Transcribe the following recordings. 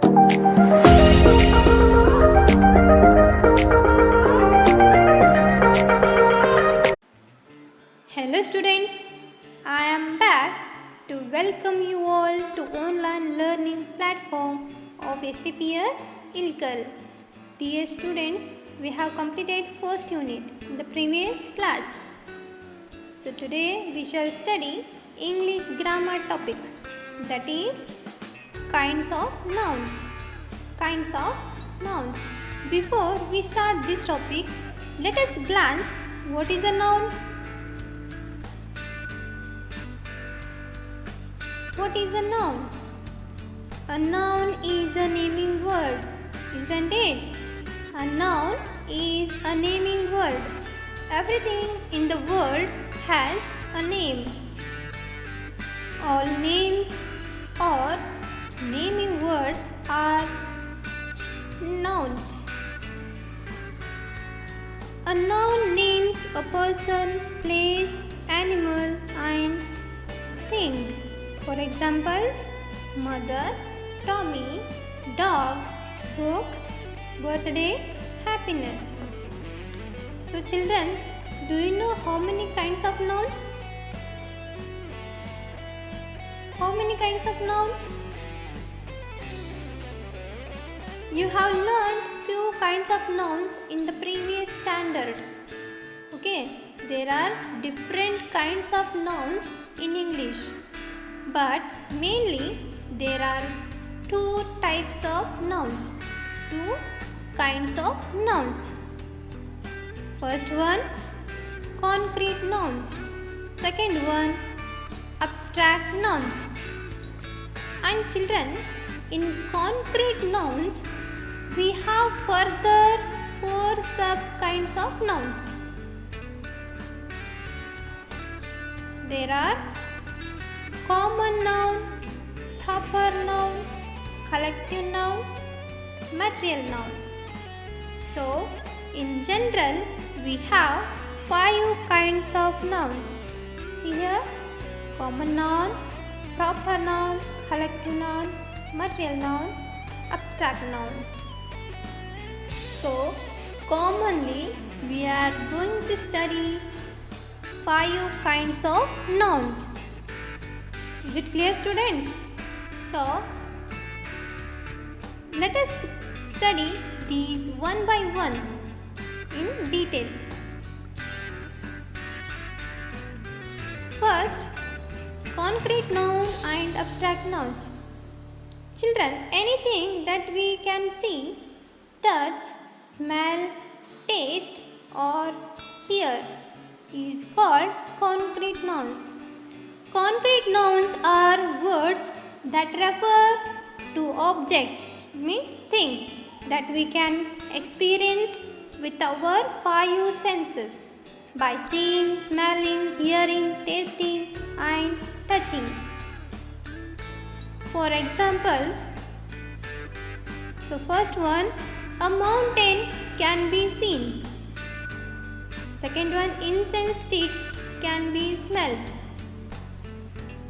Hello students, I am back to welcome you all to online learning platform of SPPS ILCAL. Dear students, we have completed first unit in the previous class. So today we shall study English grammar topic, that is kinds of nouns. Kinds of nouns. Before we start this topic, let us glance what is a noun. What is a noun? A noun is a naming word, isn't it? A noun is a naming word. Everything in the world has a name. All names or naming words are nouns. A noun names a person, place, animal and thing. For examples, mother, Tommy, dog, book, birthday, happiness. So children, do you know how many kinds of nouns? How many kinds of nouns? You have learned few kinds of nouns in the previous standard. Okay, there are different kinds of nouns in English. But mainly there are two types of nouns, two kinds of nouns. First one, concrete nouns. Second one, abstract nouns. And children, in concrete nouns, we have further four sub-kinds of nouns. There are common noun, proper noun, collective noun, material noun. So, in general, we have 5 kinds of nouns. See here, common noun, proper noun, collective noun, material noun, abstract nouns. So, commonly, we are going to study 5 kinds of nouns. Is it clear, students? So, let us study these one by one in detail. First, concrete noun and abstract nouns. Children, anything that we can see, touch, smell, taste or hear is called concrete nouns. Concrete nouns are words that refer to objects, means things that we can experience with our 5 senses by seeing, smelling, hearing, tasting and touching. For examples, so first one, a mountain can be seen. Second one, incense sticks can be smelled.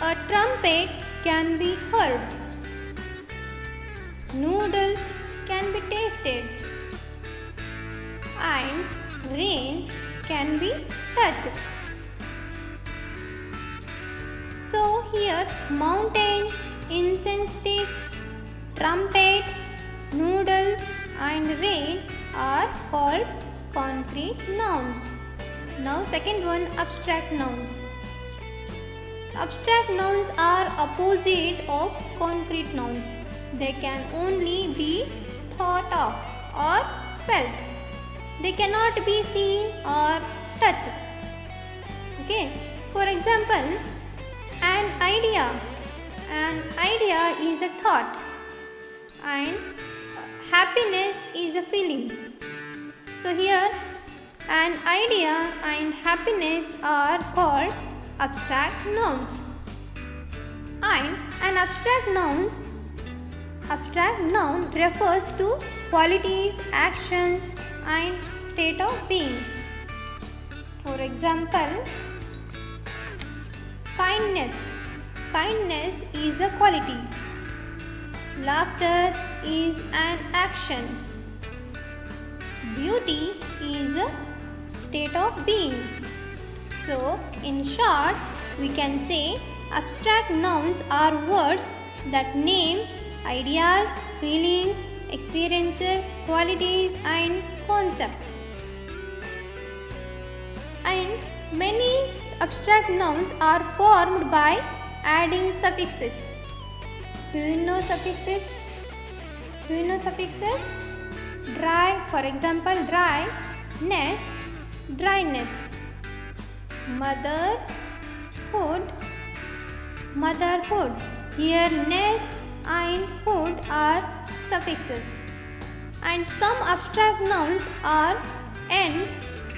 A trumpet can be heard. Noodles can be tasted. And rain can be touched. So here mountain, incense sticks, trumpet, noodles and rain are called concrete nouns. Now second one, abstract nouns. Abstract nouns are opposite of concrete nouns. They can only be thought of or felt. They cannot be seen or touched. Okay. For example, an idea. An idea is a thought and happiness is a feeling. So here an idea and happiness are called abstract nouns. And an abstract noun refers to qualities, actions and state of being. For example, kindness. Kindness is a quality. Laughter is an action. Beauty is a state of being. So, in short, we can say abstract nouns are words that name ideas, feelings, experiences, qualities, and concepts. And many abstract nouns are formed by adding suffixes. Do you know suffixes? Dry, for example, dryness, dryness. Motherhood. Here, ness and hood are suffixes. And some abstract nouns are end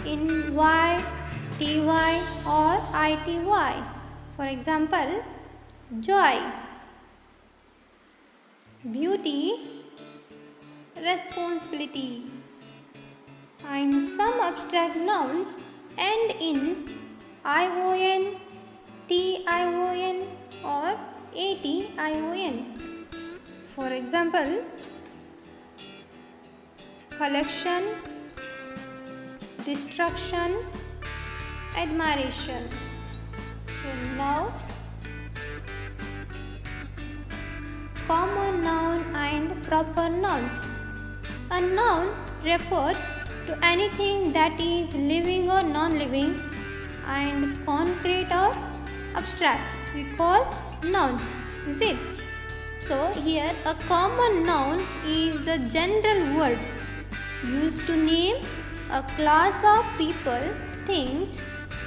in y, ty, or ity. For example, joy, beauty, responsibility. And some abstract nouns end in ion, tion, or ation. For example, collection, destruction, admiration. So now, common noun and proper nouns. A noun refers to anything that is living or non-living, and concrete or abstract we call nouns. Is it? So here a common noun is the general word used to name a class of people, things,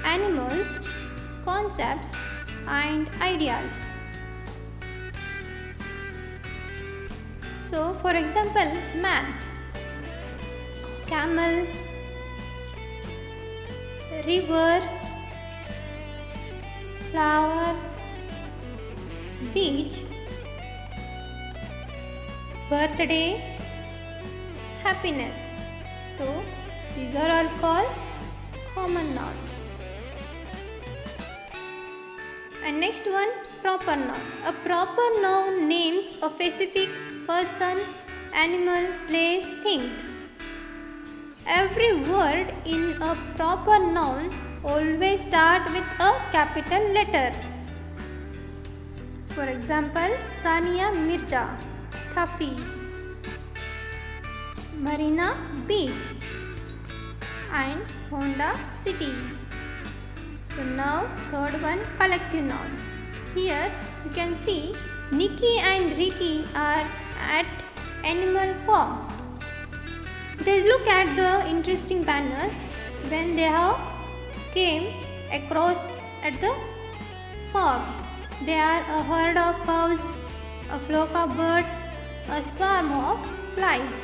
animals, concepts, and ideas. So for example, man, camel, river, flower, beach, birthday, happiness. So these are all called common noun. And next one, proper noun. A proper noun names a specific person, animal, place, thing. Every word in a proper noun always start with a capital letter. For example, Sania Mirza, Thafi, Marina Beach, and Honda City. So now third one, collective noun. Here you can see Nikki and Ricky are at animal farm. They look at the interesting banners when they have came across at the farm. They are a herd of cows, a flock of birds, a swarm of flies.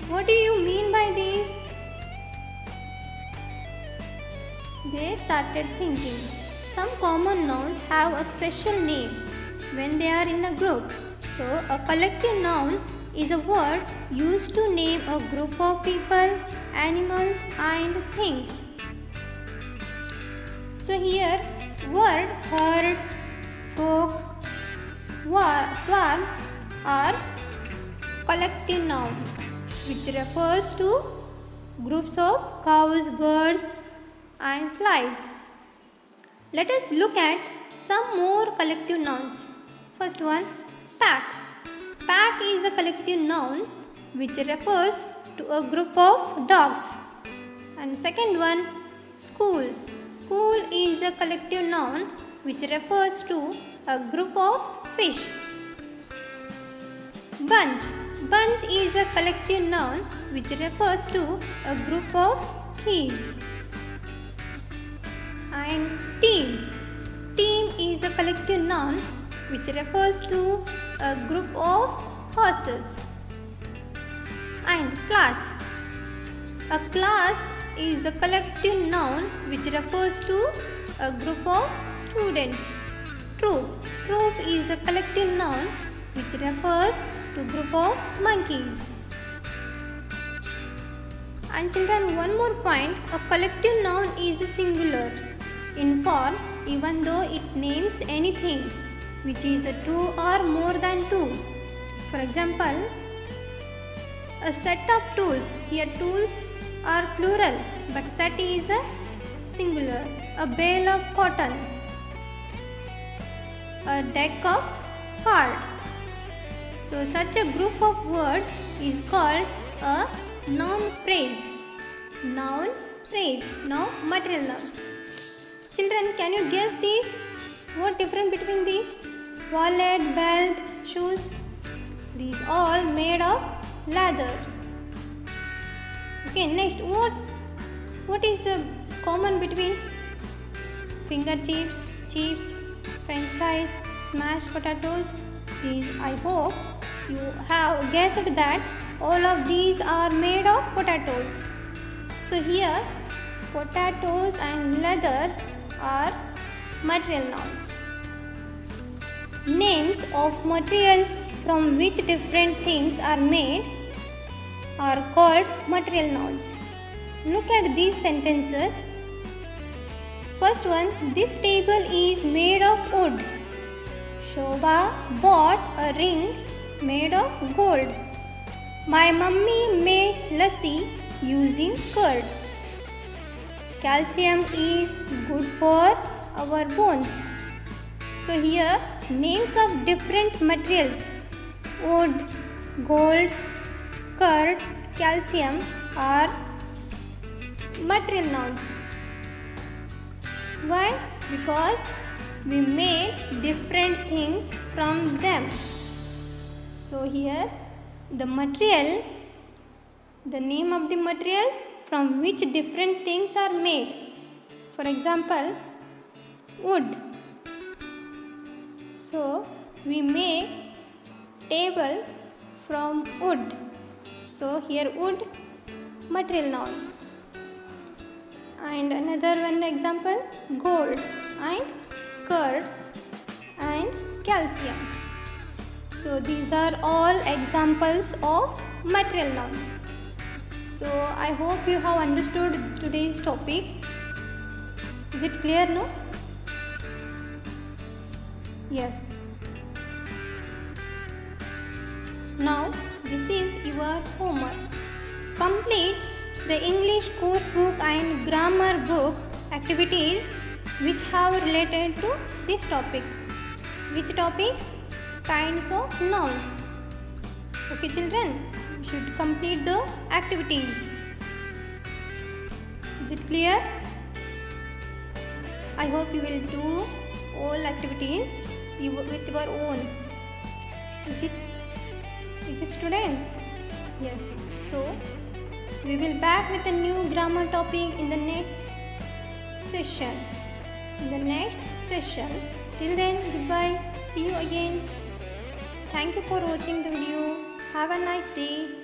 What do you mean by these? They started thinking. Some common nouns have a special name when they are in a group. So a collective noun is a word used to name a group of people, animals, and things. So here word herd, flock, swarm are collective nouns which refers to groups of cows, birds, and flies. Let us look at some more collective nouns. First one, pack. Pack is a collective noun which refers to a group of dogs. And second one, school. School is a collective noun which refers to a group of fish. Bunch. Bunch is a collective noun which refers to a group of keys. And team. Team is a collective noun which refers to a group of horses. And class. A class is a collective noun which refers to a group of students. Troop. Troop is a collective noun which refers to a group of monkeys. And children, one more point, a collective noun is a singular in form even though it names anything which is a two or more than two. For example, a set of tools. Here tools are plural but set is a singular. A bale of cotton. A deck of cards. So such a group of words is called a noun phrase. Noun phrase. Now material nouns. Children, can you guess these? What difference between these? Wallet, belt, shoes. These all made of leather. Okay, next what is the common between finger chips, french fries, smashed potatoes? These, I hope you have guessed that all of these are made of potatoes. So here potatoes and leather are material nouns. Names of materials from which different things are made are called material nouns. Look at these sentences. First one, this table is made of wood. Shobha bought a ring made of gold. My mummy makes lassi using curd. Calcium is good for our bones. So here names of different materials, wood, gold, curd, calcium are material nouns. Why? Because we made different things from them. So here the material, the name of the materials from which different things are made. For example, wood. So we make table from wood. So here wood, material nouns. And another one example, gold and curd and calcium. So these are all examples of material nouns. So I hope you have understood today's topic. Is it clear, no? Yes. Now this is your homework. Complete the English course book and grammar book activities which have related to this topic. Which topic? Kinds of nouns. Okay children, you should complete the activities. Is it clear? I hope you will do all activities with your own. Is it students? Yes. So we will back with a new grammar topic in the next session. Till then, goodbye. See you again. Thank you for watching the video. Have a nice day.